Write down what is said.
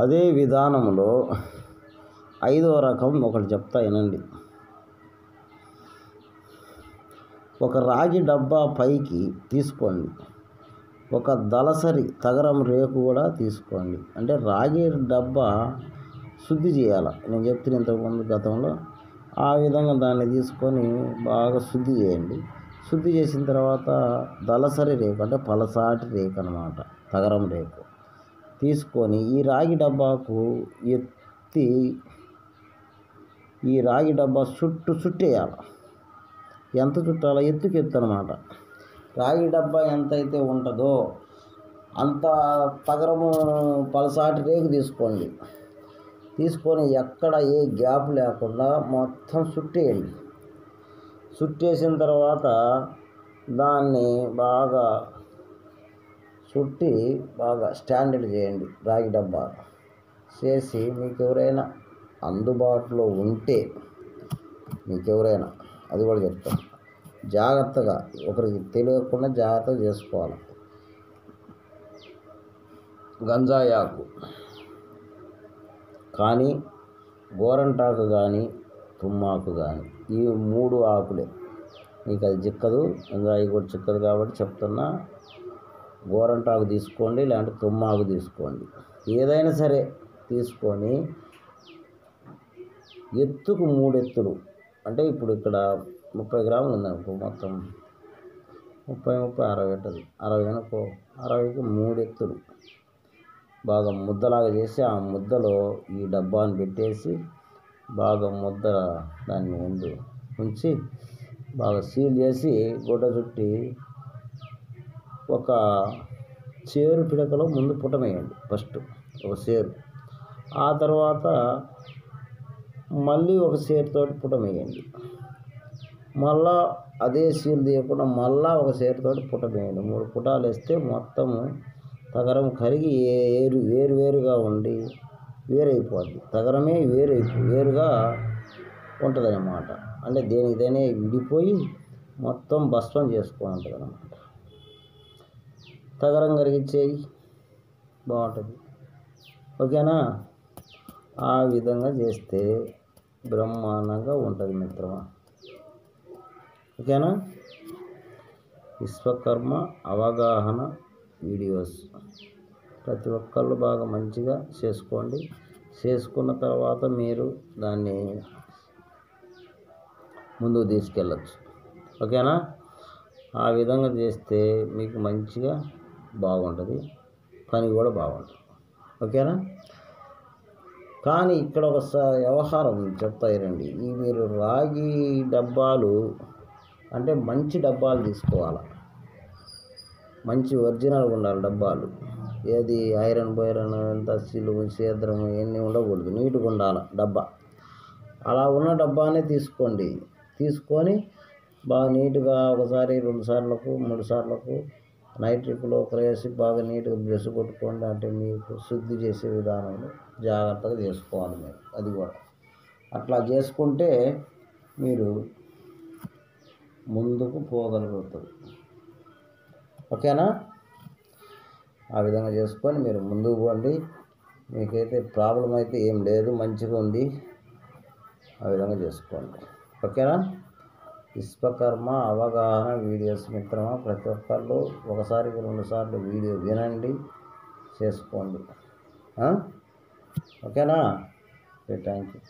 అదే విధానంలో 5వ రకం ఒకటి చెప్తా వినండి. ఒక రాగి డబ్బా పైకి తీసుకోండి, ఒక దళసరి తగరం రేకు కూడా తీసుకోండి. అంటే రాగి డబ్బా శుద్ధి చేయాలి. నేను చెప్తున్న ఇంతకుముందు గతంలో ఆ విధంగా దాన్ని తీసుకొని బాగా శుద్ధి చేయండి. శుద్ధి చేసిన తర్వాత దళసరి రేకు అంటే పలసాటి రేకు అన్నమాట, తగరం రేకు తీసుకొని ఈ రాగి డబ్బాకు ఎత్తి ఈ రాగి డబ్బా చుట్టేయాలి. ఎంత చుట్టాలో ఎత్తుకు ఎత్తు అనమాట. రాగి డబ్బా ఎంతైతే ఉంటుందో అంత తగరము పలసాటి రేకు తీసుకోండి. తీసుకొని ఎక్కడ ఏ గ్యాప్ లేకుండా మొత్తం చుట్టేయండి. చుట్టేసిన తర్వాత దాన్ని బాగా చుట్టి బాగా స్టాండర్డ్ చేయండి. రాగి డబ్బా చేసి మీకు ఎవరైనా అందుబాటులో ఉంటే, అది కూడా చెప్తాను, జాగ్రత్తగా ఒకరికి తెలియకుండా జాగ్రత్తగా చేసుకోవాలి. గంజాయి ఆకు కానీ, గోరంటాకు కానీ, తుమ్మాకు కానీ, ఈ 3 ఆకులే. మీకు అది చిక్కదు, గంజాయి కూడా చిక్కదు కాబట్టి చెప్తున్నా. గోరంటాకు తీసుకోండి, లేదంటే తుమ్మాకు తీసుకోండి, ఏదైనా సరే తీసుకొని ఎత్తుకు 3 ఎత్తులు. అంటే ఇప్పుడు ఇక్కడ 30 గ్రాములు ఉందనుకో, మొత్తం 30 60 ఉంటుంది. 60 అనుకో, 60కి 3 ఎత్తులు బాగా ముద్దలాగా చేసి ఆ ముద్దలో ఈ డబ్బాని పెట్టేసి బాగా ముద్ద దాన్ని ముందు ఉంచి బాగా సీల్ చేసి గుడ్డ చుట్టి ఒక చేరు పిడకలో ముందు పుటమేయండి. ఫస్ట్ ఒక సేరు, ఆ తర్వాత మళ్ళీ ఒక సేరుతోటి పుటమేయండి. మళ్ళా అదే సీల్ తీయకుండా మళ్ళా ఒక సేరుతోటి పుటమేయండి. 3 పుటాలు వేస్తే మొత్తము తగరం కరిగి వేరుగా ఉండి వేరైపోద్ది. తగరమే వేరుగా ఉంటుంది అన్నమాట. అంటే దేనికైనా విడిపోయి మొత్తం భస్మం చేసుకొని ఉంటుంది అన్నమాట. తగరం కరిగించేయి బాగుంటుంది. ఓకేనా? ఆ విధంగా చేస్తే బ్రహ్మాండంగా ఉంటుంది మిత్రమా. ఓకేనా? విశ్వకర్మ అవగాహన వీడియోస్ ప్రతి ఒక్కళ్ళు బాగా మంచిగా చేసుకోండి. చేసుకున్న తర్వాత మీరు దాన్ని ముందుకు తీసుకెళ్ళచ్చు. ఓకేనా? ఆ విధంగా చేస్తే మీకు మంచిగా బాగుంటుంది, పని కూడా బాగుంటుంది. ఓకేనా? కానీ ఇక్కడ ఒక వ్యవహారం చెప్తాయిరండి. ఈ మీరు రాగి డబ్బాలు అంటే మంచి డబ్బాలు తీసుకోవాలి, మంచి ఒరిజినల్ ఉండాలి డబ్బాలు. ఏది ఐరన్ బైరన్ ఎంత సిలువు సేద్రము ఇవన్నీ ఉండకూడదు, నీట్గా ఉండాలి డబ్బా. అలా ఉన్న డబ్బానే తీసుకోండి. తీసుకొని బాగా నీట్గా 1 సారి 2 సార్లకు 3 సార్లకు నైట్రిక్లో వేసి బాగా నీట్గా బ్రష్ కొట్టుకోండి. అంటే మీకు శుద్ధి చేసే విధానంలో జాగ్రత్తగా చేసుకోవాలి మీరు. అది కూడా అట్లా చేసుకుంటే మీరు ముందుకు పోగలుగుతారు. ఓకేనా? ఆ విధంగా చేసుకొని మీరు ముందుకు పోండి. మీకైతే ప్రాబ్లం అయితే ఏం లేదు, మంచిగా ఉంది. ఆ విధంగా చేసుకోండి. ఓకేనా? విశ్వకర్మ అవగాహన వీడియోస్ మిత్రమా, ప్రతి ఒక్కళ్ళు 1 సారికి 2 సార్లు వీడియో వినండి, చేసుకోండి. ఓకేనా? Thank you.